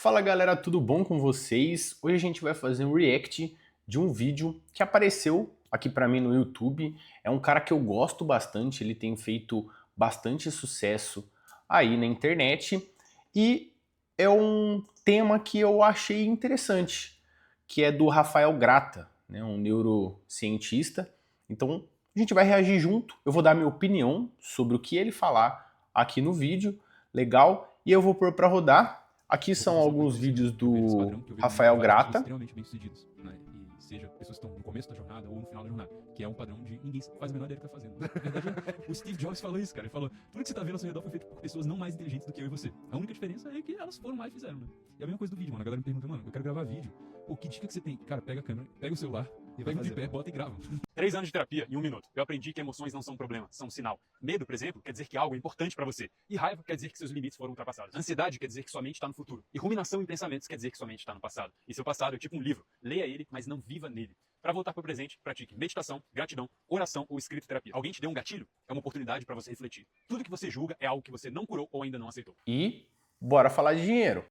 Fala galera, tudo bom com vocês? Hoje a gente vai fazer um react de um vídeo que apareceu aqui pra mim no YouTube. É um cara que eu gosto bastante, ele tem feito bastante sucesso aí na internet e é um tema que eu achei interessante, que é do Rafael Grata, né, um neurocientista. Então a gente vai reagir junto, eu vou dar minha opinião sobre o que ele falar aqui no vídeo, legal? E eu vou pôr pra rodar. Aqui são alguns vídeos do Rafael Grata. Extremamente bem-sucedidos, né? E seja pessoas que estão no começo da jornada ou no final da jornada, que é um padrão de ninguém faz a menor ideia do que tá fazendo. Na verdade, o Steve Jobs falou isso, cara. Ele falou: tudo que você tá vendo ao seu redor foi feito por pessoas não mais inteligentes do que eu e você. A única diferença é que elas foram lá e fizeram, né? E a mesma coisa do vídeo, mano. A galera me pergunta: mano, eu quero gravar vídeo. Pô, que dica que você tem? Cara, pega a câmera, pega o celular, pega de pé, bota e grava. 3 anos de terapia em 1 minuto. Eu aprendi que emoções não são um problema, são um sinal. Medo, por exemplo, quer dizer que algo é importante pra você. E raiva quer dizer que seus limites foram ultrapassados. Ansiedade quer dizer que sua mente está no futuro. E ruminação em pensamentos quer dizer que sua mente está no passado. E seu passado é tipo um livro. Leia ele, mas não viva nele. Para voltar para o presente, pratique meditação, gratidão, oração ou escritoterapia. Alguém te deu um gatilho? É uma oportunidade para você refletir. Tudo que você julga é algo que você não curou ou ainda não aceitou. E bora falar de dinheiro.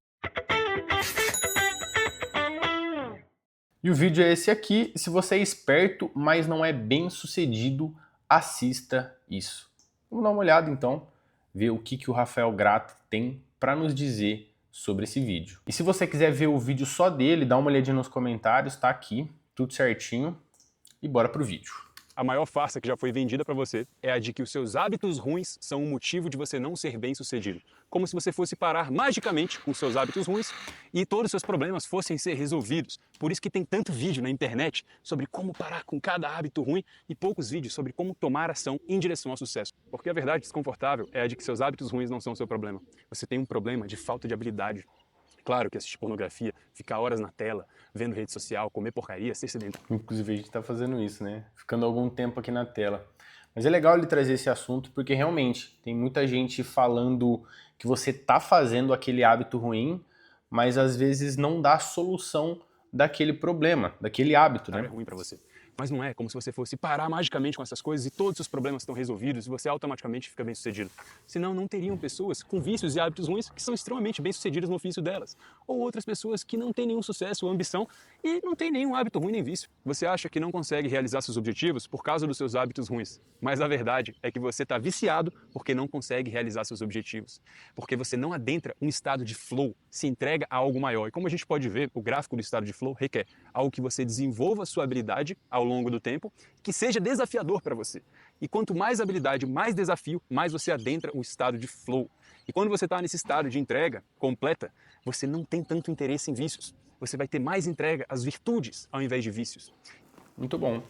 E o vídeo é esse aqui. Se você é esperto, mas não é bem sucedido, assista isso. Vamos dar uma olhada então, ver o que o Rafael Grata tem para nos dizer sobre esse vídeo. E se você quiser ver o vídeo só dele, dá uma olhadinha nos comentários, tá aqui, tudo certinho. E bora pro vídeo. A maior farsa que já foi vendida para você é a de que os seus hábitos ruins são o motivo de você não ser bem-sucedido. Como se você fosse parar magicamente com seus hábitos ruins e todos os seus problemas fossem ser resolvidos. Por isso que tem tanto vídeo na internet sobre como parar com cada hábito ruim e poucos vídeos sobre como tomar ação em direção ao sucesso. Porque a verdade desconfortável é a de que seus hábitos ruins não são o seu problema. Você tem um problema de falta de habilidade. Claro que assistir pornografia, ficar horas na tela, vendo rede social, comer porcaria, ser sedentário. Inclusive a gente tá fazendo isso, né? Ficando algum tempo aqui na tela. Mas é legal ele trazer esse assunto porque realmente tem muita gente falando que você tá fazendo aquele hábito ruim, mas às vezes não dá a solução daquele problema, daquele hábito, né? É ruim para você. Mas não é como se você fosse parar magicamente com essas coisas e todos os seus problemas estão resolvidos e você automaticamente fica bem-sucedido. Senão não teriam pessoas com vícios e hábitos ruins que são extremamente bem-sucedidas no ofício delas. Ou outras pessoas que não têm nenhum sucesso ou ambição e não têm nenhum hábito ruim nem vício. Você acha que não consegue realizar seus objetivos por causa dos seus hábitos ruins. Mas a verdade é que você está viciado porque não consegue realizar seus objetivos. Porque você não adentra um estado de flow, se entrega a algo maior. E como a gente pode ver, o gráfico do estado de flow requer algo que você desenvolva a sua habilidade ao longo do tempo, que seja desafiador para você. E quanto mais habilidade, mais desafio, mais você adentra o estado de flow. E quando você está nesse estado de entrega completa, você não tem tanto interesse em vícios. Você vai ter mais entrega às virtudes ao invés de vícios. Muito bom.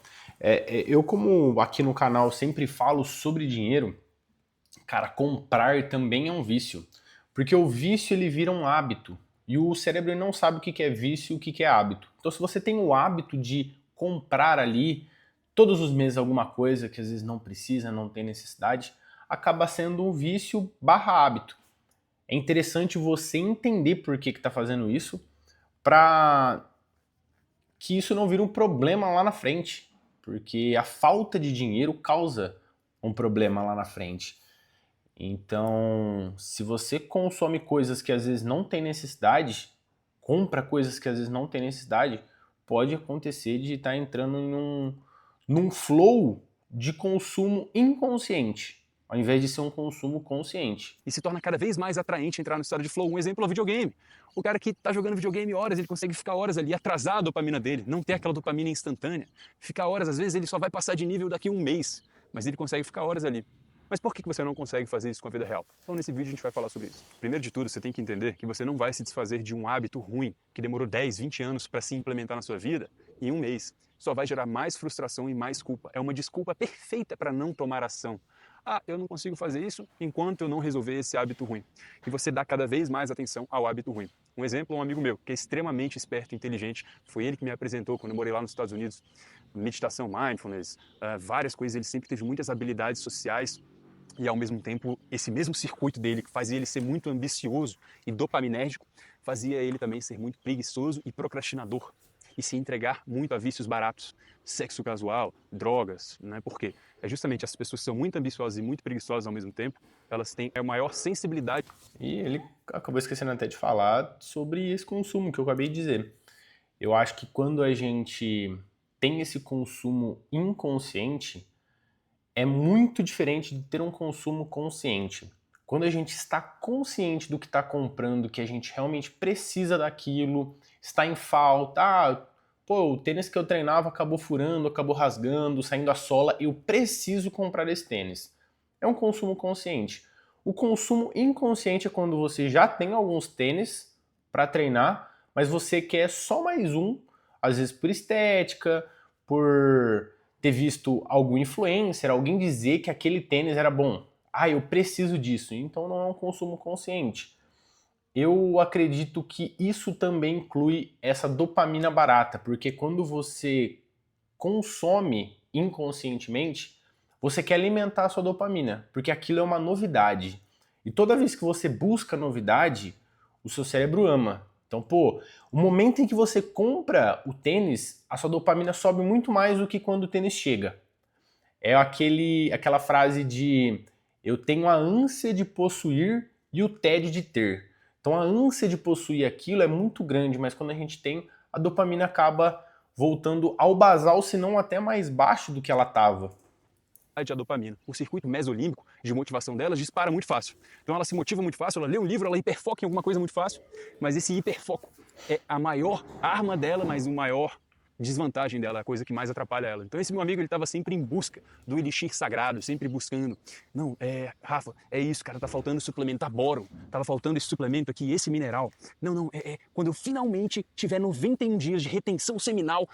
Eu, como aqui no canal sempre falo sobre dinheiro, cara, comprar também é um vício. Porque o vício ele vira um hábito. E o cérebro não sabe o que é vício e o que é hábito. Então se você tem o hábito de comprar ali todos os meses alguma coisa que às vezes não precisa, não tem necessidade, acaba sendo um vício barra hábito. É interessante você entender por que está fazendo isso, para que isso não vire um problema lá na frente, porque a falta de dinheiro causa um problema lá na frente. Então, se você consome coisas que às vezes não tem necessidade, compra coisas que às vezes não tem necessidade, pode acontecer de estar entrando num flow de consumo inconsciente, ao invés de ser um consumo consciente. E se torna cada vez mais atraente entrar no estado de flow. Um exemplo é o videogame. O cara que está jogando videogame horas, ele consegue ficar horas ali, atrasar a dopamina dele, não ter aquela dopamina instantânea. Ficar horas, às vezes ele só vai passar de nível daqui a um mês, mas ele consegue ficar horas ali. Mas por que você não consegue fazer isso com a vida real? Então nesse vídeo a gente vai falar sobre isso. Primeiro de tudo, você tem que entender que você não vai se desfazer de um hábito ruim que demorou 10, 20 anos para se implementar na sua vida em um mês. Só vai gerar mais frustração e mais culpa. É uma desculpa perfeita para não tomar ação. Ah, eu não consigo fazer isso enquanto eu não resolver esse hábito ruim. E você dá cada vez mais atenção ao hábito ruim. Um exemplo é um amigo meu, que é extremamente esperto e inteligente. Foi ele que me apresentou quando eu morei lá nos Estados Unidos. Meditação, mindfulness, várias coisas. Ele sempre teve muitas habilidades sociais. E ao mesmo tempo, esse mesmo circuito dele, que fazia ele ser muito ambicioso e dopaminérgico, fazia ele também ser muito preguiçoso e procrastinador. e se entregar muito a vícios baratos, sexo casual, drogas, né? Por quê? É justamente as pessoas que são muito ambiciosas e muito preguiçosas ao mesmo tempo, elas têm a maior sensibilidade. E ele acabou esquecendo até de falar sobre esse consumo que eu acabei de dizer. Eu acho que quando a gente tem esse consumo inconsciente, é muito diferente de ter um consumo consciente. Quando a gente está consciente do que está comprando, que a gente realmente precisa daquilo, está em falta, pô, o tênis que eu treinava acabou furando, acabou rasgando, saindo a sola, eu preciso comprar esse tênis. É um consumo consciente. O consumo inconsciente é quando você já tem alguns tênis para treinar, mas você quer só mais um, às vezes por estética, por ter visto algum influencer, alguém dizer que aquele tênis era bom. Eu preciso disso. Então não é um consumo consciente. Eu acredito que isso também inclui essa dopamina barata, porque quando você consome inconscientemente, você quer alimentar a sua dopamina, porque aquilo é uma novidade. E toda vez que você busca novidade, o seu cérebro ama. Então, pô, o momento em que você compra o tênis, a sua dopamina sobe muito mais do que quando o tênis chega. É aquela frase de eu tenho a ânsia de possuir e o tédio de ter. Então a ânsia de possuir aquilo é muito grande, mas quando a gente tem, a dopamina acaba voltando ao basal, se não até mais baixo do que ela estava. A dopamina. O circuito mesolímbico de motivação delas dispara muito fácil. Então ela se motiva muito fácil, ela lê um livro, ela hiperfoca em alguma coisa muito fácil, mas esse hiperfoco é a maior arma dela, mas o maior desvantagem dela, a coisa que mais atrapalha ela. Então esse meu amigo, ele estava sempre em busca do elixir sagrado, sempre buscando. Não, Rafa, é isso, cara, tá faltando suplementar boro, tava faltando esse suplemento aqui, esse mineral. Não, quando eu finalmente tiver 91 dias de retenção seminal,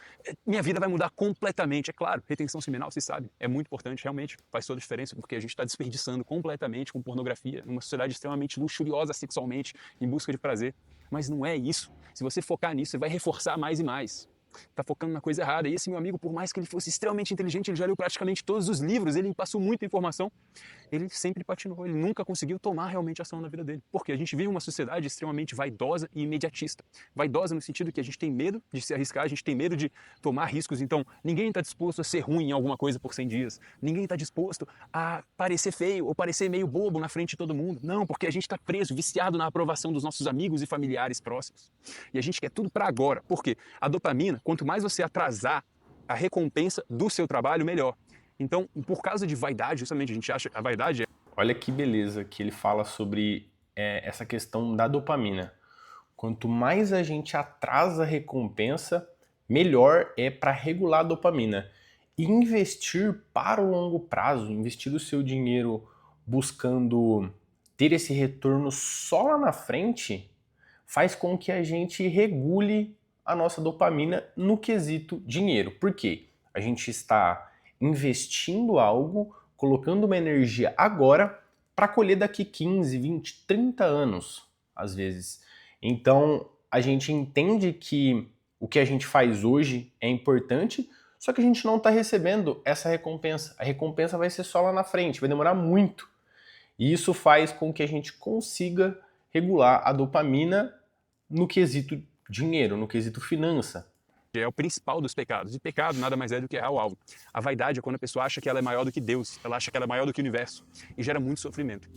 minha vida vai mudar completamente. É claro, retenção seminal, vocês sabem, é muito importante, realmente faz toda a diferença, porque a gente está desperdiçando completamente com pornografia, numa sociedade extremamente luxuriosa sexualmente, em busca de prazer. Mas não é isso. Se você focar nisso, você vai reforçar mais e mais. Tá focando na coisa errada. E esse meu amigo, por mais que ele fosse extremamente inteligente, ele já leu praticamente todos os livros, ele passou muita informação, ele sempre patinou, ele nunca conseguiu tomar realmente ação na vida dele. Porque a gente vive uma sociedade extremamente vaidosa e imediatista. Vaidosa no sentido que a gente tem medo de se arriscar, a gente tem medo de tomar riscos. Então, ninguém está disposto a ser ruim em alguma coisa por 100 dias. Ninguém está disposto a parecer feio ou parecer meio bobo na frente de todo mundo. Não, porque a gente está preso, viciado na aprovação dos nossos amigos e familiares próximos. E a gente quer tudo para agora. Por quê? A dopamina, quanto mais você atrasar a recompensa do seu trabalho, melhor. Então, por causa de vaidade, justamente, a gente acha que a vaidade é... Olha que beleza que ele fala sobre essa questão da dopamina. Quanto mais a gente atrasa a recompensa, melhor é para regular a dopamina. E investir para o longo prazo, investir o seu dinheiro buscando ter esse retorno só lá na frente, faz com que a gente regule a nossa dopamina no quesito dinheiro. Por quê? A gente está investindo algo, colocando uma energia agora para colher daqui 15, 20, 30 anos, às vezes. Então, a gente entende que o que a gente faz hoje é importante, só que a gente não está recebendo essa recompensa. A recompensa vai ser só lá na frente, vai demorar muito. E isso faz com que a gente consiga regular a dopamina no quesito dinheiro, no quesito finança. É o principal dos pecados. E pecado nada mais é do que errar o alvo. A vaidade é quando a pessoa acha que ela é maior do que Deus, ela acha que ela é maior do que o universo, e gera muito sofrimento.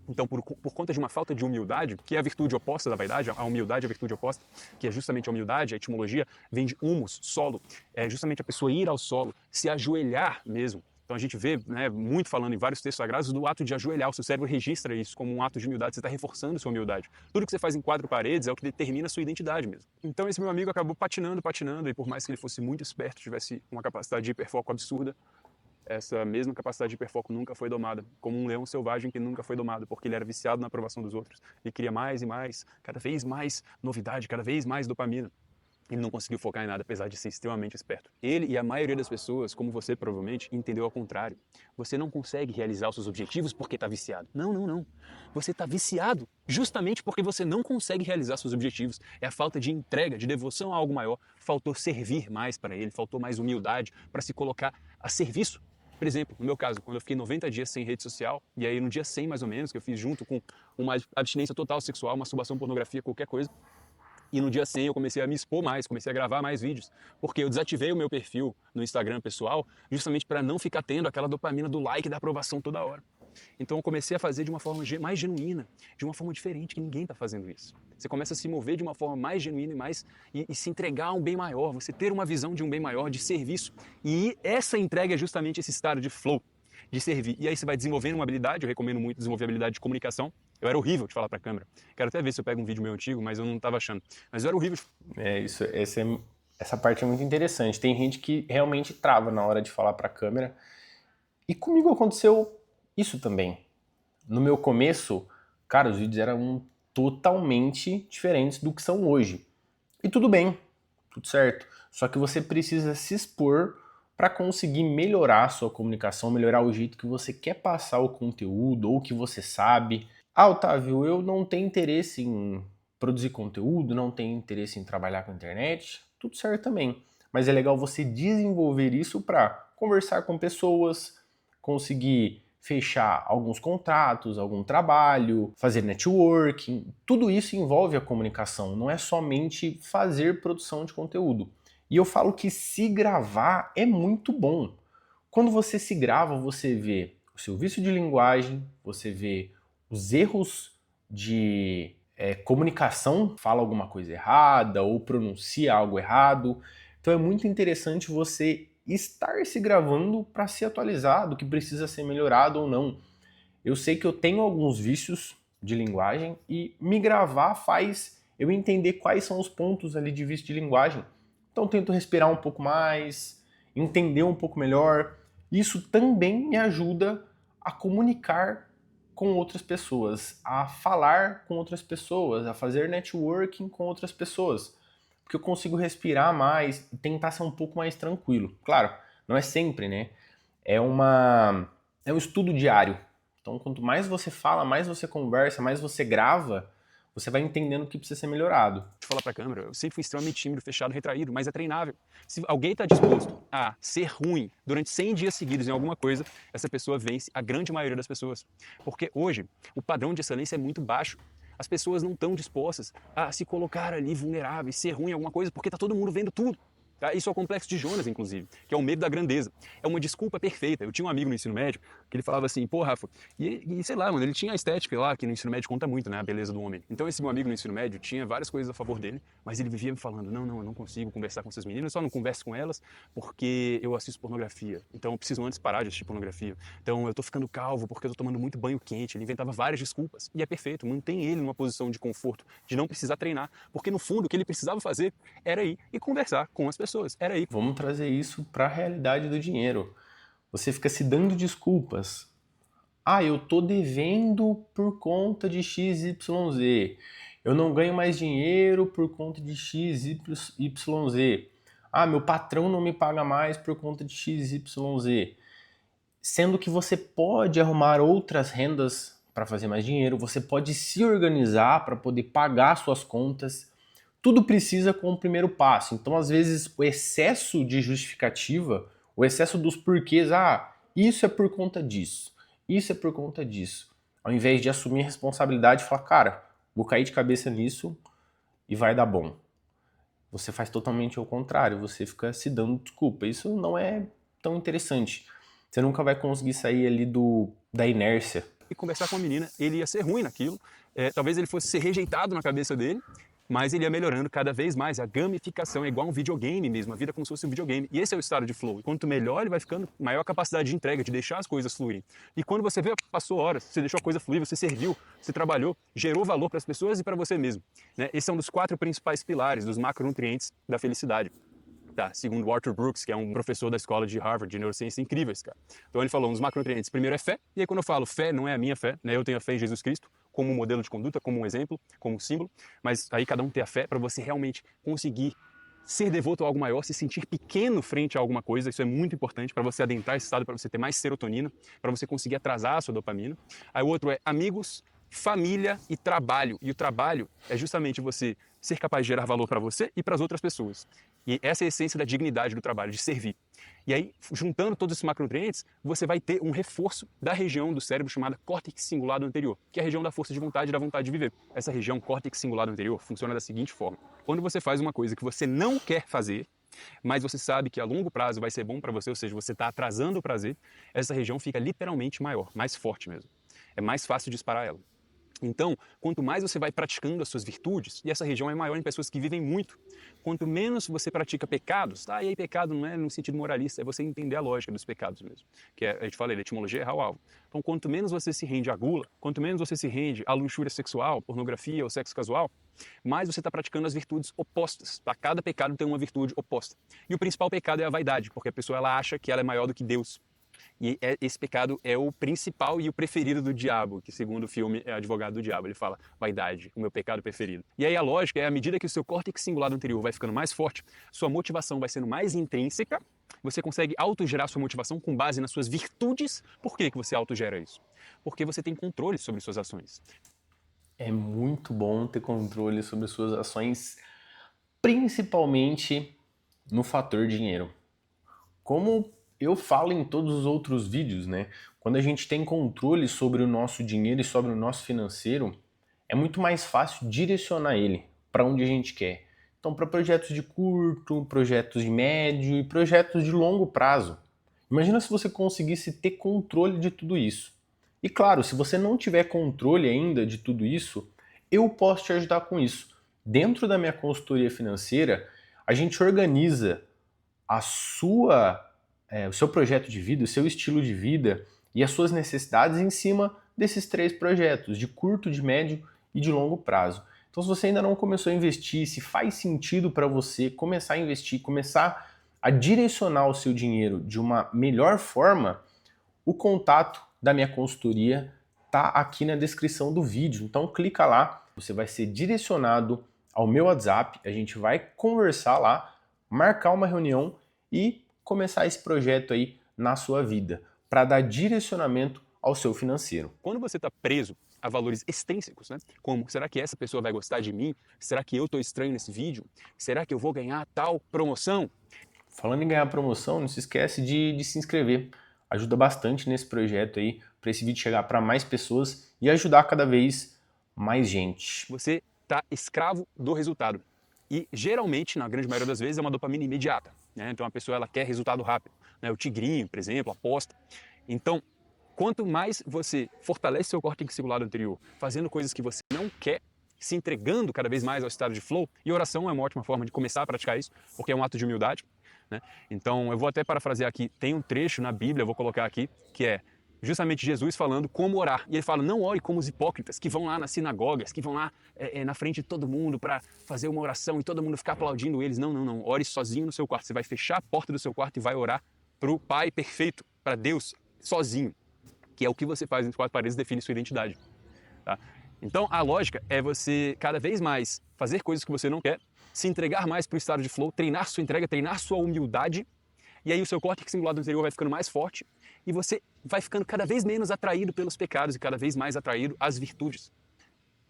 Então, por conta de uma falta de humildade, que é a virtude oposta da vaidade, a humildade é a virtude oposta, que é justamente a humildade, a etimologia vem de humus, solo, é justamente a pessoa ir ao solo, se ajoelhar mesmo. Então a gente vê, né, muito falando em vários textos sagrados do ato de ajoelhar, o seu cérebro registra isso como um ato de humildade, você está reforçando sua humildade. Tudo que você faz em 4 paredes é o que determina a sua identidade mesmo. Então esse meu amigo acabou patinando, e por mais que ele fosse muito esperto, tivesse uma capacidade de hiperfoco absurda, essa mesma capacidade de hiperfoco nunca foi domada, como um leão selvagem que nunca foi domado, porque ele era viciado na aprovação dos outros. Ele queria mais e mais, cada vez mais novidade, cada vez mais dopamina. Ele não conseguiu focar em nada, apesar de ser extremamente esperto. Ele e a maioria das pessoas, como você provavelmente, entendeu ao contrário. Você não consegue realizar os seus objetivos porque está viciado. Não. Você está viciado justamente porque você não consegue realizar seus objetivos. É a falta de entrega, de devoção a algo maior. Faltou servir mais para ele, faltou mais humildade para se colocar a serviço. Por exemplo, no meu caso, quando eu fiquei 90 dias sem rede social, e aí no dia 100 mais ou menos, que eu fiz junto com uma abstinência total sexual, masturbação, pornografia, qualquer coisa, E no dia 100 eu comecei a me expor mais, comecei a gravar mais vídeos, porque eu desativei o meu perfil no Instagram pessoal justamente para não ficar tendo aquela dopamina do like e da aprovação toda hora. Então eu comecei a fazer de uma forma mais genuína, de uma forma diferente, que ninguém está fazendo isso. Você começa a se mover de uma forma mais genuína e se entregar a um bem maior, você ter uma visão de um bem maior, de serviço. E essa entrega é justamente esse estado de flow, de servir. E aí você vai desenvolvendo uma habilidade, eu recomendo muito desenvolver a habilidade de comunicação. Eu era horrível de falar para a câmera. Quero até ver se eu pego um vídeo meu antigo, mas eu não estava achando. Mas eu era horrível. Essa parte é muito interessante. Tem gente que realmente trava na hora de falar para a câmera. E comigo aconteceu isso também. No meu começo, cara, os vídeos eram totalmente diferentes do que são hoje. E tudo bem, tudo certo. Só que você precisa se expor para conseguir melhorar a sua comunicação, melhorar o jeito que você quer passar o conteúdo ou que você sabe. Ah, Otávio, eu não tenho interesse em produzir conteúdo, não tenho interesse em trabalhar com a internet. Tudo certo também. Mas é legal você desenvolver isso para conversar com pessoas, conseguir fechar alguns contratos, algum trabalho, fazer networking. Tudo isso envolve a comunicação, não é somente fazer produção de conteúdo. E eu falo que se gravar é muito bom. Quando você se grava, você vê o seu vício de linguagem, você vê os erros de comunicação, fala alguma coisa errada ou pronuncia algo errado. Então é muito interessante você estar se gravando para se atualizar do que precisa ser melhorado ou não. Eu sei que eu tenho alguns vícios de linguagem e me gravar faz eu entender quais são os pontos ali de vício de linguagem. Então tento respirar um pouco mais, entender um pouco melhor. Isso também me ajuda a comunicar com outras pessoas, a falar com outras pessoas, a fazer networking com outras pessoas. Porque eu consigo respirar mais e tentar ser um pouco mais tranquilo. Claro, não é sempre, né? É um estudo diário. Então, quanto mais você fala, mais você conversa, mais você grava, você vai entendendo o que precisa ser melhorado. De falar para a câmera, eu sempre fui extremamente tímido, fechado, retraído, mas é treinável. Se alguém está disposto a ser ruim durante 100 dias seguidos em alguma coisa, essa pessoa vence a grande maioria das pessoas. Porque hoje, o padrão de excelência é muito baixo. As pessoas não estão dispostas a se colocar ali vulneráveis, ser ruim em alguma coisa, porque está todo mundo vendo tudo. Tá? Isso é o complexo de Jonas, inclusive, que é o medo da grandeza. É uma desculpa perfeita. Eu tinha um amigo no ensino médio que ele falava assim, pô, Rafa, e sei lá, mano, ele tinha a estética lá, que no ensino médio conta muito, né, a beleza do homem. Então esse meu amigo no ensino médio tinha várias coisas a favor dele, mas ele vivia me falando, não, eu não consigo conversar com essas meninas, só não converso com elas porque eu assisto pornografia. Então eu preciso antes parar de assistir pornografia. Então eu tô ficando calvo porque eu tô tomando muito banho quente. Ele inventava várias desculpas. E é perfeito, mantém ele numa posição de conforto, de não precisar treinar, porque no fundo o que ele precisava fazer era ir e conversar com as pessoas. Era ir. Vamos trazer isso para a realidade do dinheiro. Você fica se dando desculpas. Ah, eu tô devendo por conta de XYZ. Eu não ganho mais dinheiro por conta de XYZ. Ah, meu patrão não me paga mais por conta de XYZ. Sendo que você pode arrumar outras rendas para fazer mais dinheiro, você pode se organizar para poder pagar suas contas. Tudo precisa com o primeiro passo. Então, às vezes, o excesso de justificativa, o excesso dos porquês, isso é por conta disso, isso é por conta disso. Ao invés de assumir a responsabilidade e falar, cara, vou cair de cabeça nisso e vai dar bom. Você faz totalmente ao contrário, você fica se dando desculpa. Isso não é tão interessante. Você nunca vai conseguir sair ali da inércia. E conversar com a menina, ele ia ser ruim naquilo, talvez ele fosse ser rejeitado na cabeça dele, mas ele ia melhorando cada vez mais. A gamificação é igual um videogame mesmo, a vida é como se fosse um videogame. E esse é o estado de flow. E quanto melhor ele vai ficando, maior a capacidade de entrega, de deixar as coisas fluírem. E quando você vê, passou horas, você deixou a coisa fluir, você serviu, você trabalhou, gerou valor para as pessoas e para você mesmo. Né? Esse é um dos 4 principais pilares dos macronutrientes da felicidade. Tá, segundo Arthur Brooks, que é um professor da escola de Harvard de neurociência incríveis, cara. Então ele falou, um dos macronutrientes, primeiro é fé, e aí quando eu falo fé, não é a minha fé, né? Eu tenho a fé em Jesus Cristo, como um modelo de conduta, como um exemplo, como um símbolo, mas aí cada um tem a fé para você realmente conseguir ser devoto a algo maior, se sentir pequeno frente a alguma coisa, isso é muito importante para você adentrar esse estado, para você ter mais serotonina, para você conseguir atrasar a sua dopamina. Aí o outro é amigos, família e trabalho. E o trabalho é justamente você ser capaz de gerar valor para você e para as outras pessoas. E essa é a essência da dignidade do trabalho, de servir. E aí, juntando todos esses macronutrientes, você vai ter um reforço da região do cérebro chamada córtex cingulado anterior, que é a região da força de vontade e da vontade de viver. Essa região córtex cingulado anterior funciona da seguinte forma. Quando você faz uma coisa que você não quer fazer, mas você sabe que a longo prazo vai ser bom para você, ou seja, você está atrasando o prazer, essa região fica literalmente maior, mais forte mesmo. É mais fácil disparar ela. Então, quanto mais você vai praticando as suas virtudes, e essa região é maior em pessoas que vivem muito, quanto menos você pratica pecados, tá? E aí pecado não é no sentido moralista, é você entender a lógica dos pecados mesmo, que é, a gente fala, a etimologia é errar o alvo. Então, quanto menos você se rende à gula, quanto menos você se rende à luxúria sexual, pornografia ou sexo casual, mais você está praticando as virtudes opostas. Tá? Cada pecado tem uma virtude oposta. E o principal pecado é a vaidade, porque a pessoa ela acha que ela é maior do que Deus. E esse pecado é o principal e o preferido do diabo, que segundo o filme é advogado do diabo. Ele fala, vaidade, o meu pecado preferido. E aí a lógica é, à medida que o seu córtex cingulado anterior vai ficando mais forte, sua motivação vai sendo mais intrínseca, você consegue autogerar sua motivação com base nas suas virtudes. Por que você autogera isso? Porque você tem controle sobre suas ações. É muito bom ter controle sobre suas ações, principalmente no fator dinheiro. Como eu falo em todos os outros vídeos, né? Quando a gente tem controle sobre o nosso dinheiro e sobre o nosso financeiro, é muito mais fácil direcionar ele para onde a gente quer. Então, para projetos de curto, projetos de médio e projetos de longo prazo. Imagina se você conseguisse ter controle de tudo isso. E claro, se você não tiver controle ainda de tudo isso, eu posso te ajudar com isso. Dentro da minha consultoria financeira, a gente organiza o seu projeto de vida, o seu estilo de vida e as suas necessidades em cima desses 3 projetos, de curto, de médio e de longo prazo. Então, se você ainda não começou a investir, se faz sentido para você começar a investir, começar a direcionar o seu dinheiro de uma melhor forma, o contato da minha consultoria está aqui na descrição do vídeo. Então, clica lá, você vai ser direcionado ao meu WhatsApp, a gente vai conversar lá, marcar uma reunião e começar esse projeto aí na sua vida, para dar direcionamento ao seu financeiro. Quando você está preso a valores extrínsecos, né? Como, será que essa pessoa vai gostar de mim? Será que eu estou estranho nesse vídeo? Será que eu vou ganhar tal promoção? Falando em ganhar promoção, não se esquece de se inscrever. Ajuda bastante nesse projeto aí, para esse vídeo chegar para mais pessoas e ajudar cada vez mais gente. Você está escravo do resultado. E geralmente, na grande maioria das vezes, é uma dopamina imediata. Né? Então a pessoa ela quer resultado rápido. Né? O tigrinho, por exemplo, aposta. Então, quanto mais você fortalece seu córtex cingulado anterior, fazendo coisas que você não quer, se entregando cada vez mais ao estado de flow, e oração é uma ótima forma de começar a praticar isso, porque é um ato de humildade. Né? Então, eu vou até parafrasear aqui, tem um trecho na Bíblia, eu vou colocar aqui, que é justamente Jesus falando como orar. E ele fala, não ore como os hipócritas, que vão lá nas sinagogas, que vão lá na frente de todo mundo para fazer uma oração e todo mundo ficar aplaudindo eles. Não, não, não. Ore sozinho no seu quarto. Você vai fechar a porta do seu quarto e vai orar para o Pai perfeito, para Deus, sozinho. Que é o que você faz entre 4 paredes define sua identidade. Tá? Então, a lógica é você cada vez mais fazer coisas que você não quer, se entregar mais para o estado de flow, treinar sua entrega, treinar sua humildade, e aí o seu córtex cingulado anterior vai ficando mais forte e você vai ficando cada vez menos atraído pelos pecados e cada vez mais atraído às virtudes.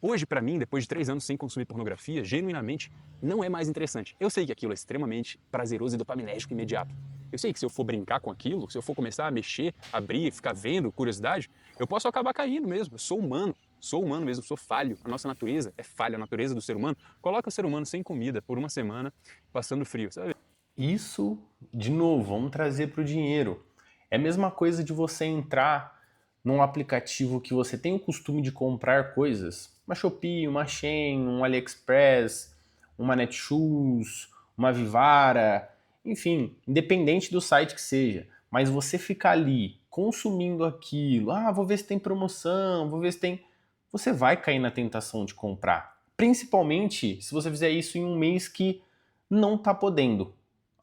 Hoje, para mim, depois de 3 anos sem consumir pornografia, genuinamente, não é mais interessante. Eu sei que aquilo é extremamente prazeroso e dopaminérgico imediato. Eu sei que se eu for brincar com aquilo, se eu for começar a mexer, abrir, ficar vendo, curiosidade, eu posso acabar caindo mesmo. Eu sou humano mesmo, sou falho. A nossa natureza é falha, a natureza do ser humano. Coloca o ser humano sem comida por uma semana, passando frio, sabe? Isso, de novo, vamos trazer para o dinheiro. É a mesma coisa de você entrar num aplicativo que você tem o costume de comprar coisas, uma Shopee, uma Shein, um AliExpress, uma Netshoes, uma Vivara, enfim, independente do site que seja, mas você ficar ali consumindo aquilo, vou ver se tem promoção, vou ver se tem... Você vai cair na tentação de comprar, principalmente se você fizer isso em um mês que não tá podendo.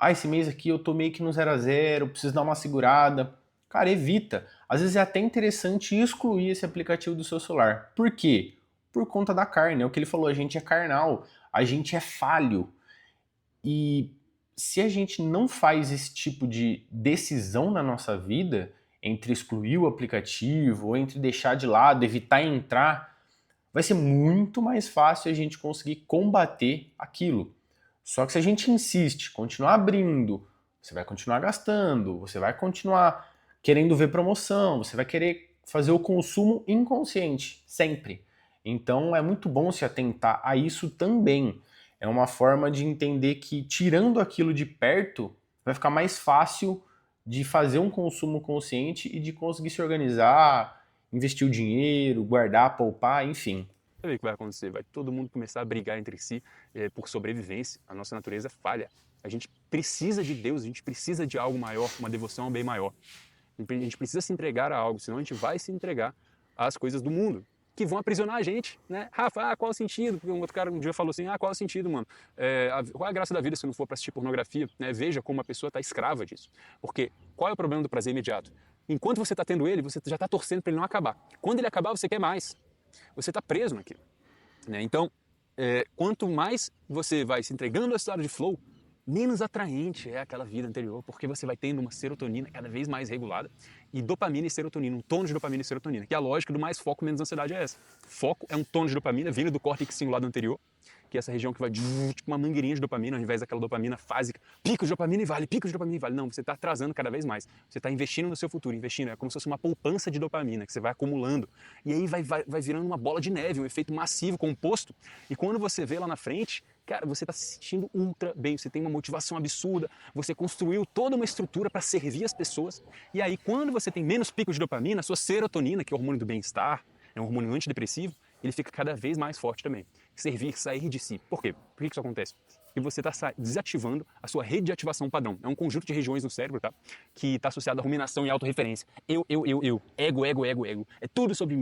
Esse mês aqui eu tô meio que no 0 a 0, preciso dar uma segurada. Cara, evita. Às vezes é até interessante excluir esse aplicativo do seu celular. Por quê? Por conta da carne. É o que ele falou, a gente é carnal, a gente é falho. E se a gente não faz esse tipo de decisão na nossa vida, entre excluir o aplicativo, ou entre deixar de lado, evitar entrar, vai ser muito mais fácil a gente conseguir combater aquilo. Só que se a gente insiste, continuar abrindo, você vai continuar gastando, você vai continuar querendo ver promoção, você vai querer fazer o consumo inconsciente, sempre. Então é muito bom se atentar a isso também. É uma forma de entender que tirando aquilo de perto, vai ficar mais fácil de fazer um consumo consciente e de conseguir se organizar, investir o dinheiro, guardar, poupar, enfim. Você vê o que vai acontecer, vai todo mundo começar a brigar entre si por sobrevivência. A nossa natureza falha. A gente precisa de Deus, a gente precisa de algo maior, uma devoção ao bem maior. A gente precisa se entregar a algo, senão a gente vai se entregar às coisas do mundo, que vão aprisionar a gente, né? Rafa, qual é o sentido? Porque um outro cara um dia falou assim, qual é o sentido, mano? Qual é a graça da vida se não for para assistir pornografia? Né? Veja como a pessoa está escrava disso. Porque qual é o problema do prazer imediato? Enquanto você está tendo ele, você já está torcendo para ele não acabar. Quando ele acabar, você quer mais. Você está preso naquilo. Né? Então, quanto mais você vai se entregando ao estado de flow, menos atraente é aquela vida anterior, porque você vai tendo uma serotonina cada vez mais regulada e dopamina e serotonina, um tono de dopamina e serotonina, que a lógica do mais foco menos ansiedade é essa. Foco é um tono de dopamina vindo do córtex cingulado anterior, que é essa região que vai tipo uma mangueirinha de dopamina, ao invés daquela dopamina fásica, pico de dopamina e vale, pico de dopamina e vale. Não, você está atrasando cada vez mais. Você está investindo no seu futuro, investindo, é como se fosse uma poupança de dopamina que você vai acumulando. E aí vai virando uma bola de neve, um efeito massivo, composto. E quando você vê lá na frente, cara, você está se sentindo ultra bem, você tem uma motivação absurda, você construiu toda uma estrutura para servir as pessoas. E aí, quando você tem menos pico de dopamina, a sua serotonina, que é o hormônio do bem-estar, é um hormônio antidepressivo, ele fica cada vez mais forte também. Servir, sair de si. Por quê? Por que isso acontece? Porque você está desativando a sua rede de ativação padrão. É um conjunto de regiões no cérebro, tá? Que está associado à ruminação e autorreferência. Eu. Ego. É tudo sobre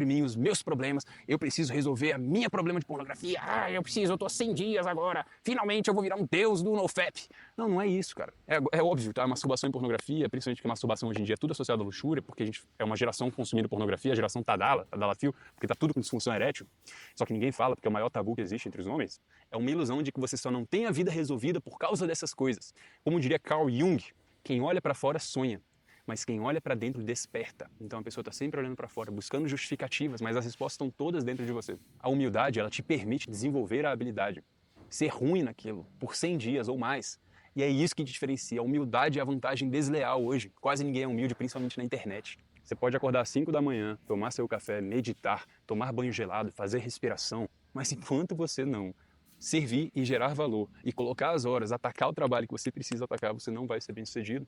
mim, os meus problemas. Eu preciso resolver a minha problema de pornografia. Eu tô 100 dias agora. Finalmente eu vou virar um deus do NoFap. Não, não é isso, cara. É óbvio, tá? A masturbação e pornografia, principalmente que a masturbação hoje em dia é tudo associado à luxúria, porque a gente é uma geração consumindo pornografia, a geração Tadalafil, porque tá tudo com disfunção erétil. Só que ninguém fala, porque é o maior tabu que existe entre os homens é uma ilusão de que você só não tem a vida resolvida por causa dessas coisas. Como diria Carl Jung, quem olha para fora sonha, mas quem olha para dentro desperta. Então a pessoa está sempre olhando para fora, buscando justificativas, mas as respostas estão todas dentro de você. A humildade, ela te permite desenvolver a habilidade, ser ruim naquilo por 100 dias ou mais. E é isso que te diferencia. A humildade é a vantagem desleal hoje. Quase ninguém é humilde, principalmente na internet. Você pode acordar às 5 da manhã, tomar seu café, meditar, tomar banho gelado, fazer respiração, mas enquanto você não servir e gerar valor e colocar as horas, atacar o trabalho que você precisa atacar, você não vai ser bem sucedido.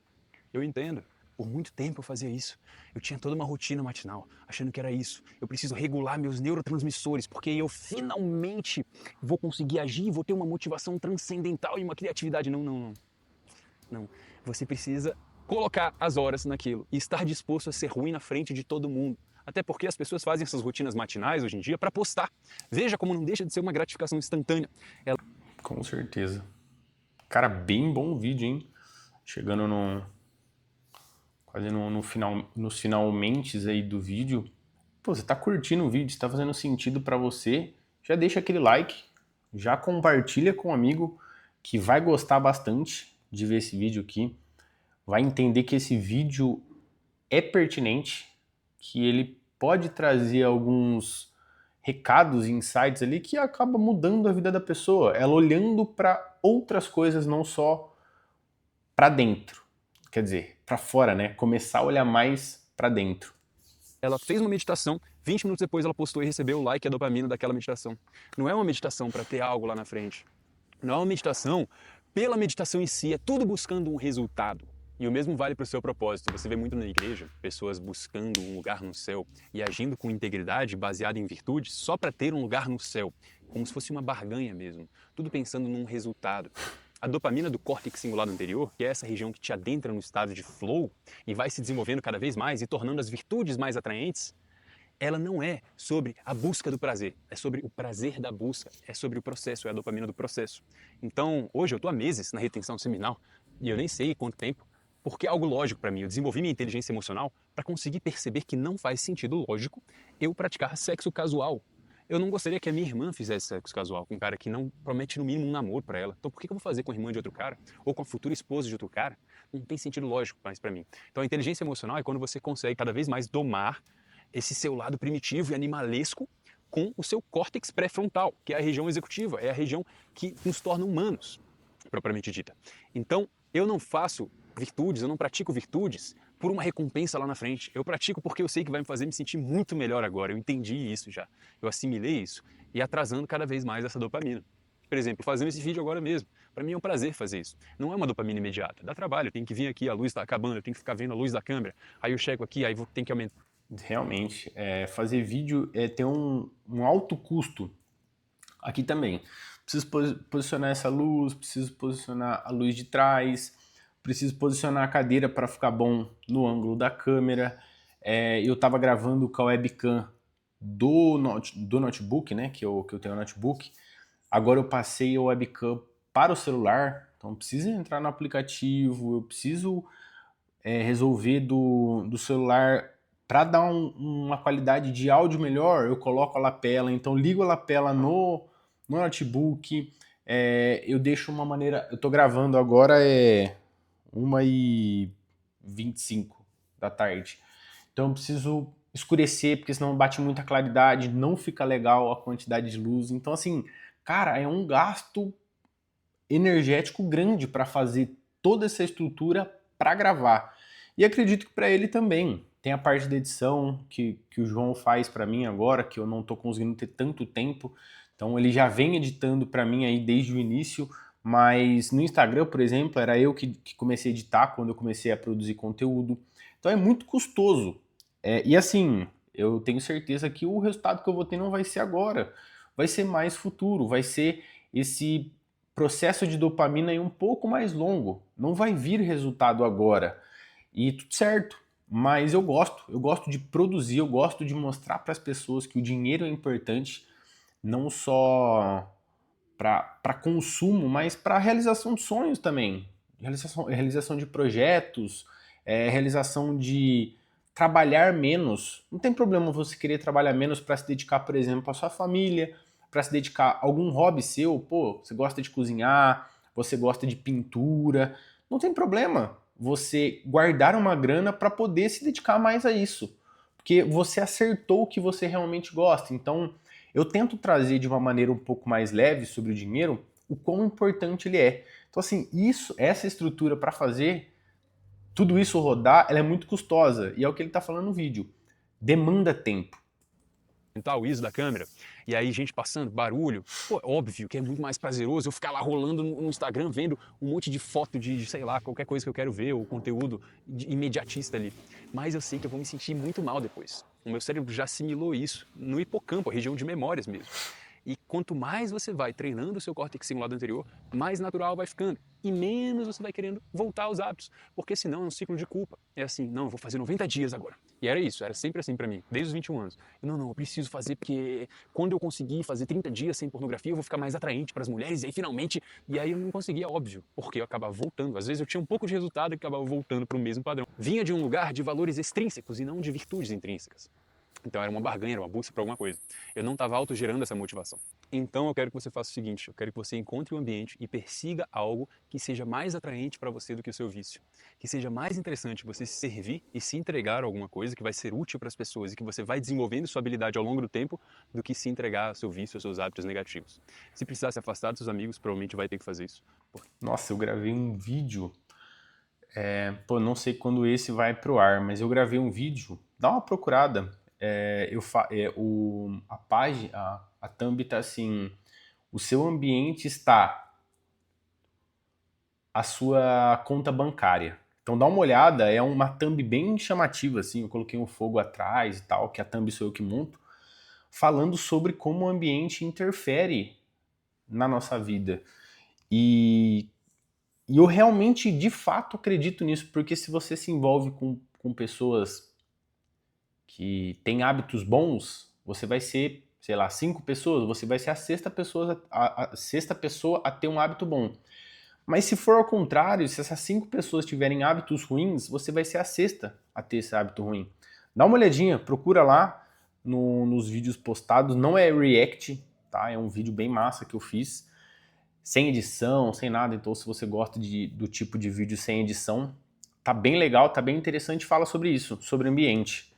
Eu entendo. Por muito tempo eu fazia isso. Eu tinha toda uma rotina matinal, achando que era isso. Eu preciso regular meus neurotransmissores, porque eu finalmente vou conseguir agir, vou ter uma motivação transcendental e uma criatividade. Não. Você precisa colocar as horas naquilo e estar disposto a ser ruim na frente de todo mundo. Até porque as pessoas fazem essas rotinas matinais hoje em dia para postar. Veja como não deixa de ser uma gratificação instantânea. Com certeza. Cara, bem bom vídeo, hein? Chegando quase no final, nos finalmente aí do vídeo. Pô, você tá curtindo o vídeo, está fazendo sentido para você, já deixa aquele like, já compartilha com um amigo que vai gostar bastante de ver esse vídeo aqui. Vai entender que esse vídeo é pertinente, que ele pode trazer alguns recados e insights ali que acaba mudando a vida da pessoa, ela olhando para outras coisas, não só para dentro, quer dizer, para fora, né? Começar a olhar mais para dentro. Ela fez uma meditação, 20 minutos depois ela postou e recebeu o like e a dopamina daquela meditação. Não é uma meditação para ter algo lá na frente. Não é uma meditação pela meditação em si, é tudo buscando um resultado. E o mesmo vale para o seu propósito. Você vê muito na igreja pessoas buscando um lugar no céu e agindo com integridade baseada em virtudes só para ter um lugar no céu, como se fosse uma barganha mesmo, tudo pensando num resultado. A dopamina do córtex cingulado anterior, que é essa região que te adentra no estado de flow e vai se desenvolvendo cada vez mais e tornando as virtudes mais atraentes, ela não é sobre a busca do prazer, é sobre o prazer da busca, é sobre o processo, é a dopamina do processo. Então, hoje eu estou há meses na retenção seminal e eu nem sei quanto tempo, porque é algo lógico para mim. Eu desenvolvi minha inteligência emocional para conseguir perceber que não faz sentido lógico eu praticar sexo casual. Eu não gostaria que a minha irmã fizesse sexo casual com um cara que não promete no mínimo um namoro para ela. Então por que eu vou fazer com a irmã de outro cara? Ou com a futura esposa de outro cara? Não tem sentido lógico mais para mim. Então a inteligência emocional é quando você consegue cada vez mais domar esse seu lado primitivo e animalesco com o seu córtex pré-frontal, que é a região executiva, é a região que nos torna humanos, propriamente dita. Então eu não faço virtudes, eu não pratico virtudes por uma recompensa lá na frente. Eu pratico porque eu sei que vai me fazer me sentir muito melhor agora. Eu entendi isso já. Eu assimilei isso e atrasando cada vez mais essa dopamina. Por exemplo, fazendo esse vídeo agora mesmo. Para mim é um prazer fazer isso. Não é uma dopamina imediata. Dá trabalho, eu tenho que vir aqui, a luz está acabando, eu tenho que ficar vendo a lluz da câmera. Aí eu chego aqui, aí tem que aumentar. Realmente, fazer vídeo tem um alto custo aqui também. Preciso posicionar essa luz, preciso posicionar a luz de trás, preciso posicionar a cadeira para ficar bom no ângulo da câmera. Eu estava gravando com a webcam do notebook, né, que eu tenho no notebook. Agora eu passei a webcam para o celular, então eu preciso entrar no aplicativo, eu preciso resolver do celular para dar uma qualidade de áudio melhor. Eu coloco a lapela, então ligo a lapela no notebook, eu deixo uma maneira... Eu tô gravando agora 1h25 da tarde, então eu preciso escurecer, porque senão bate muita claridade, não fica legal a quantidade de luz. Então assim, cara, é um gasto energético grande para fazer toda essa estrutura para gravar. E acredito que para ele também. Tem a parte da edição que o João faz para mim agora, que eu não estou conseguindo ter tanto tempo. Então ele já vem editando para mim aí desde o início, mas no Instagram, por exemplo, era eu que comecei a editar quando eu comecei a produzir conteúdo. Então é muito custoso. E assim, eu tenho certeza que o resultado que eu vou ter não vai ser agora, vai ser mais futuro, vai ser esse processo de dopamina aí um pouco mais longo. Não vai vir resultado agora. E tudo certo. Mas eu gosto de produzir, eu gosto de mostrar para as pessoas que o dinheiro é importante, não só para consumo, mas para realização de sonhos também. Realização de projetos, realização de trabalhar menos. Não tem problema você querer trabalhar menos para se dedicar, por exemplo, à sua família, para se dedicar a algum hobby seu. Pô, você gosta de cozinhar, você gosta de pintura, não tem problema você guardar uma grana para poder se dedicar mais a isso, porque você acertou o que você realmente gosta. Então, eu tento trazer de uma maneira um pouco mais leve sobre o dinheiro o quão importante ele é. Então, assim, essa estrutura para fazer tudo isso rodar, ela é muito custosa, e é o que ele está falando no vídeo. Demanda tempo. O ISO da câmera, e aí gente passando, barulho, pô, óbvio que é muito mais prazeroso eu ficar lá rolando no Instagram vendo um monte de foto de sei lá, qualquer coisa que eu quero ver, ou conteúdo imediatista ali. Mas eu sei que eu vou me sentir muito mal depois. O meu cérebro já assimilou isso no hipocampo, a região de memórias mesmo. E quanto mais você vai treinando o seu córtex cingulado anterior, mais natural vai ficando. E menos você vai querendo voltar aos hábitos. Porque senão é um ciclo de culpa. É assim, não, eu vou fazer 90 dias agora. E era isso, era sempre assim pra mim, desde os 21 anos. Não, eu preciso fazer porque quando eu conseguir fazer 30 dias sem pornografia, eu vou ficar mais atraente para as mulheres. E aí finalmente, e aí eu não conseguia, óbvio, porque eu acabava voltando. Às vezes eu tinha um pouco de resultado e acabava voltando para o mesmo padrão. Vinha de um lugar de valores extrínsecos e não de virtudes intrínsecas. Então era uma barganha, era uma busca por alguma coisa. Eu não estava autogerando essa motivação. Então eu quero que você faça o seguinte, eu quero que você encontre um ambiente e persiga algo que seja mais atraente para você do que o seu vício. Que seja mais interessante você se servir e se entregar a alguma coisa que vai ser útil para as pessoas e que você vai desenvolvendo sua habilidade ao longo do tempo do que se entregar ao seu vício, aos seus hábitos negativos. Se precisar se afastar dos seus amigos, provavelmente vai ter que fazer isso. Nossa, eu gravei um vídeo, não sei quando esse vai pro ar, mas eu gravei um vídeo, dá uma procurada. A página, a thumb tá assim: o seu ambiente está a sua conta bancária. Então dá uma olhada, é uma thumb bem chamativa, assim, eu coloquei um fogo atrás e tal, que a thumb sou eu que monto, falando sobre como o ambiente interfere na nossa vida. E eu realmente, de fato, acredito nisso, porque se você se envolve com pessoas que têm hábitos bons, você vai ser, sei lá, 5 pessoas, você vai ser a sexta pessoa a ter um hábito bom. Mas se for ao contrário, se essas 5 pessoas tiverem hábitos ruins, você vai ser a sexta a ter esse hábito ruim. Dá uma olhadinha, procura lá nos vídeos postados, não é react, tá? É um vídeo bem massa que eu fiz, sem edição, sem nada. Então se você gosta do tipo de vídeo sem edição, tá bem legal, tá bem interessante, fala sobre isso, sobre ambiente.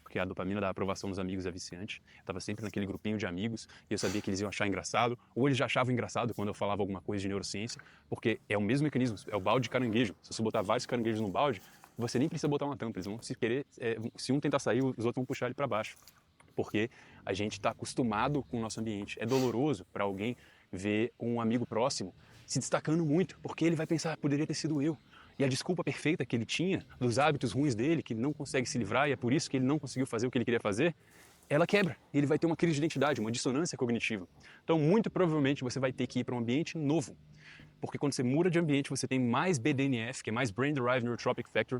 Porque a dopamina da aprovação dos amigos é viciante. Eu estava sempre naquele grupinho de amigos e eu sabia que eles iam achar engraçado, ou eles já achavam engraçado quando eu falava alguma coisa de neurociência, porque é o mesmo mecanismo, é o balde de caranguejo. Se você botar vários caranguejos no balde, você nem precisa botar uma tampa, eles vão se querer, se um tentar sair, os outros vão puxar ele para baixo. Porque a gente está acostumado com o nosso ambiente. É doloroso para alguém ver um amigo próximo se destacando muito, porque ele vai pensar, poderia ter sido eu. E a desculpa perfeita que ele tinha dos hábitos ruins dele, que ele não consegue se livrar e é por isso que ele não conseguiu fazer o que ele queria fazer, ela quebra. E ele vai ter uma crise de identidade, uma dissonância cognitiva. Então, muito provavelmente, você vai ter que ir para um ambiente novo. Porque quando você muda de ambiente, você tem mais BDNF, que é mais Brain Derived Neurotrophic Factor,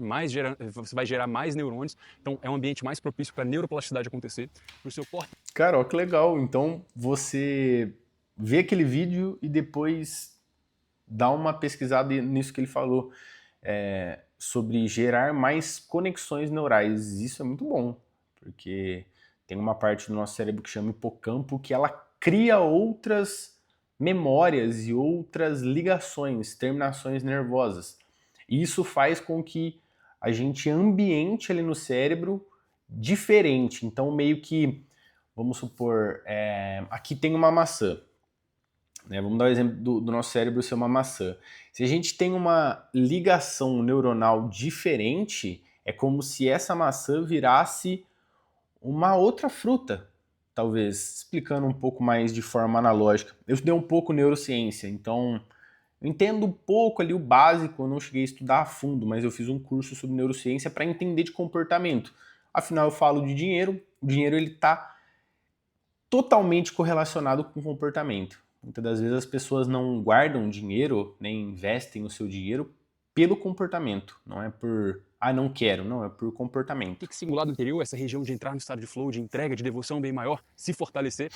você vai gerar mais neurônios. Então, é um ambiente mais propício para a neuroplasticidade acontecer, para o seu córtex. Cara, ó, que legal. Então, você vê aquele vídeo e depois dá uma pesquisada nisso que ele falou, sobre gerar mais conexões neurais. Isso é muito bom, porque tem uma parte do nosso cérebro que chama hipocampo que ela cria outras memórias e outras ligações, terminações nervosas. E isso faz com que a gente ambiente ali no cérebro diferente. Então, meio que, vamos supor, aqui tem uma maçã. Né? Vamos dar o exemplo do nosso cérebro ser uma maçã. Se a gente tem uma ligação neuronal diferente, é como se essa maçã virasse uma outra fruta, talvez, explicando um pouco mais de forma analógica. Eu estudei um pouco neurociência, então eu entendo um pouco ali o básico, eu não cheguei a estudar a fundo, mas eu fiz um curso sobre neurociência para entender de comportamento. Afinal, eu falo de dinheiro, o dinheiro ele está totalmente correlacionado com o comportamento. Muitas das vezes as pessoas não guardam dinheiro, nem investem o seu dinheiro pelo comportamento, não é por, não quero, não, é por comportamento. O que simulado anterior, essa região de entrar no estado de flow, de entrega, de devoção bem maior, se fortalecer,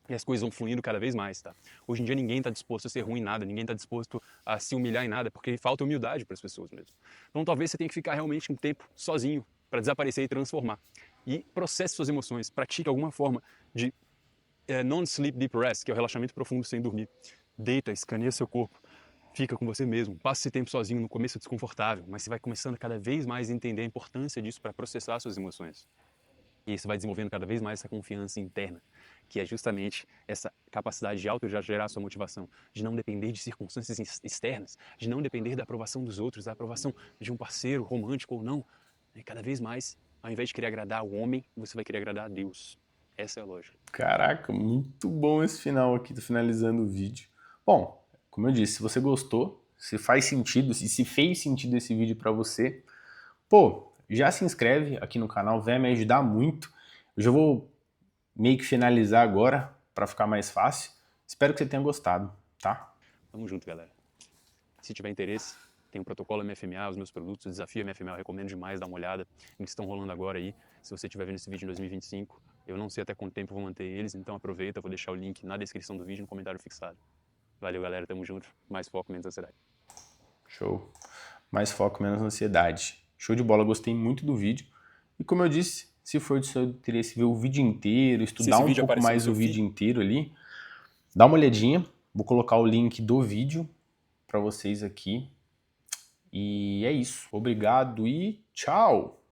e as coisas vão fluindo cada vez mais, tá? Hoje em dia ninguém está disposto a ser ruim em nada, ninguém está disposto a se humilhar em nada, porque falta humildade para as pessoas mesmo. Então talvez você tenha que ficar realmente um tempo sozinho para desaparecer e transformar. E processe suas emoções, pratique alguma forma de non-sleep deep rest, que é o relaxamento profundo sem dormir. Deita, escaneia seu corpo, fica com você mesmo, passa esse tempo sozinho, no começo é desconfortável, mas você vai começando cada vez mais a entender a importância disso para processar suas emoções. E você vai desenvolvendo cada vez mais essa confiança interna, que é justamente essa capacidade de autogerar sua motivação, de não depender de circunstâncias externas, de não depender da aprovação dos outros, da aprovação de um parceiro, romântico ou não. E cada vez mais, ao invés de querer agradar o homem, você vai querer agradar a Deus. Essa é a lógica. Caraca, muito bom esse final aqui, tô finalizando o vídeo. Bom, como eu disse, se você gostou, se faz sentido, se fez sentido esse vídeo para você, pô, já se inscreve aqui no canal, vai me ajudar muito. Eu já vou meio que finalizar agora, para ficar mais fácil. Espero que você tenha gostado, tá? Tamo junto, galera. Se tiver interesse, tem o protocolo MFMA, os meus produtos, o desafio MFMA, eu recomendo demais dar uma olhada em que estão rolando agora aí. Se você estiver vendo esse vídeo em 2025, eu não sei até quanto tempo eu vou manter eles, então aproveita, eu vou deixar o link na descrição do vídeo, no comentário fixado. Valeu, galera, tamo junto. Mais foco, menos ansiedade. Show. Mais foco, menos ansiedade. Show de bola, gostei muito do vídeo. E como eu disse, se for do seu interesse ver o vídeo inteiro, estudar um pouco mais o vídeo inteiro ali, dá uma olhadinha. Vou colocar o link do vídeo para vocês aqui. E é isso. Obrigado e tchau!